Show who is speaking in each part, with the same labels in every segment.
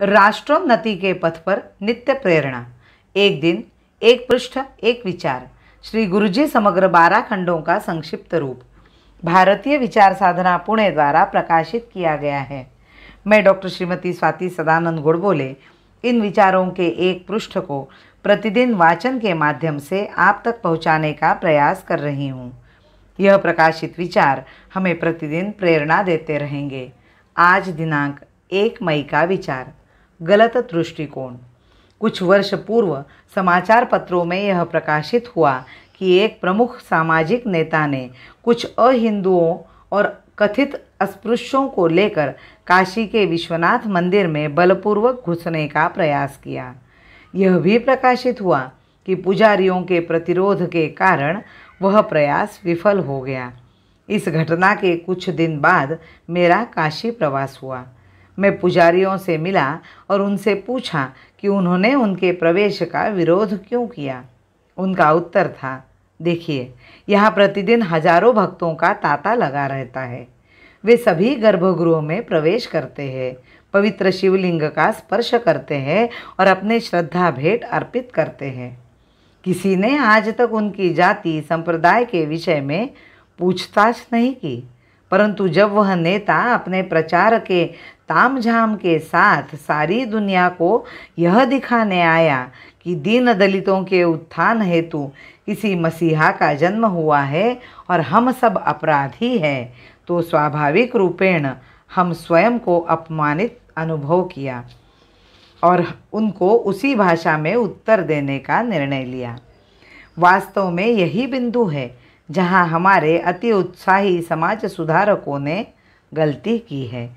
Speaker 1: राष्ट्रोन्नति के पथ पर नित्य प्रेरणा। एक दिन, एक पृष्ठ, एक विचार। श्री गुरुजी समग्र 12 खंडों का संक्षिप्त रूप भारतीय विचार साधना पुणे द्वारा प्रकाशित किया गया है। मैं डॉक्टर श्रीमती स्वाति सदानंद गोडबोले इन विचारों के एक पृष्ठ को प्रतिदिन वाचन के माध्यम से आप तक पहुंचाने का प्रयास कर रही हूं। यह प्रकाशित विचार हमें प्रतिदिन प्रेरणा देते रहेंगे। आज दिनांक 1 मई का विचार, गलत दृष्टिकोण। कुछ वर्ष पूर्व समाचार पत्रों में यह प्रकाशित हुआ कि एक प्रमुख सामाजिक नेता ने कुछ अहिंदुओं और कथित अस्पृश्यों को लेकर काशी के विश्वनाथ मंदिर में बलपूर्वक घुसने का प्रयास किया। यह भी प्रकाशित हुआ कि पुजारियों के प्रतिरोध के कारण वह प्रयास विफल हो गया। इस घटना के कुछ दिन बाद मेरा काशी प्रवास हुआ। मैं पुजारियों से मिला और उनसे पूछा कि उन्होंने उनके प्रवेश का विरोध क्यों किया। उनका उत्तर था, देखिए, यहाँ प्रतिदिन हजारों भक्तों का तांता लगा रहता है। वे सभी गर्भगृह में प्रवेश करते हैं, पवित्र शिवलिंग का स्पर्श करते हैं और अपने श्रद्धा भेंट अर्पित करते हैं। किसी ने आज तक उनकी जाति संप्रदाय के विषय में पूछताछ नहीं की, परंतु जब वह नेता अपने प्रचार के तामझाम के साथ सारी दुनिया को यह दिखाने आया कि दीन दलितों के उत्थान हेतु किसी मसीहा का जन्म हुआ है और हम सब अपराधी हैं, तो स्वाभाविक रूपेण हम स्वयं को अपमानित अनुभव किया और उनको उसी भाषा में उत्तर देने का निर्णय लिया। वास्तव में यही बिंदु है जहां हमारे अति उत्साही समाज सुधारकों ने गलती की है।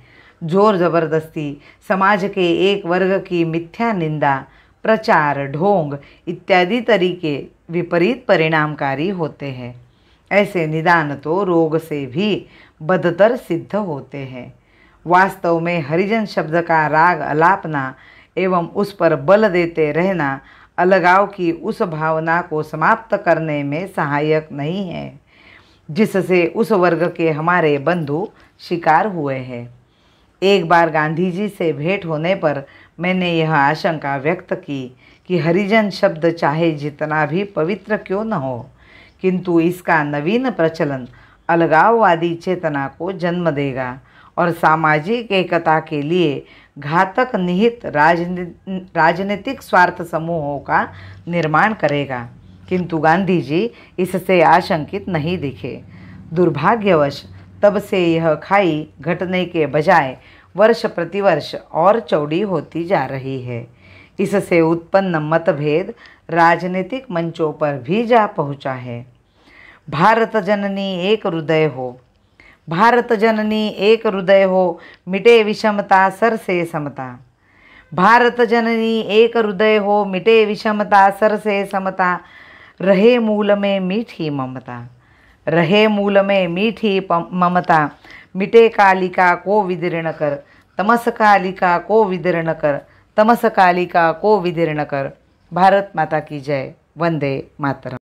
Speaker 1: जोर ज़बरदस्ती समाज के एक वर्ग की मिथ्या निंदा, प्रचार, ढोंग इत्यादि तरीके विपरीत परिणामकारी होते हैं। ऐसे निदान तो रोग से भी बदतर सिद्ध होते हैं। वास्तव में हरिजन शब्द का राग अलापना एवं उस पर बल देते रहना अलगाव की उस भावना को समाप्त करने में सहायक नहीं है जिससे उस वर्ग के हमारे बंधु शिकार हुए हैं। एक बार गांधी जी से भेंट होने पर मैंने यह आशंका व्यक्त की कि हरिजन शब्द चाहे जितना भी पवित्र क्यों न हो, किंतु इसका नवीन प्रचलन अलगाववादी चेतना को जन्म देगा और सामाजिक एकता के लिए घातक निहित राजनीतिक स्वार्थ समूहों का निर्माण करेगा। किंतु गांधी जी इससे आशंकित नहीं दिखे। दुर्भाग्यवश तब से यह खाई घटने के बजाय वर्ष प्रतिवर्ष और चौड़ी होती जा रही है। इससे उत्पन्न मतभेद राजनीतिक मंचों पर भी जा पहुँचा है। भारत जननी एक हृदय हो, भारत जननी एक हृदय हो, मिटे विषमता सर से समता। भारत जननी एक हृदय हो, मिटे विषमता सर से समता। रहे मूल में मीठी ममता, रहे मूल में मीठी ममता। मिटे कालिका को विदीर्ण कर, तमस कालिका को विदीर्ण कर, तमस कालिका को विदीर्ण कर। भारत माता की जय। वंदे मातरम।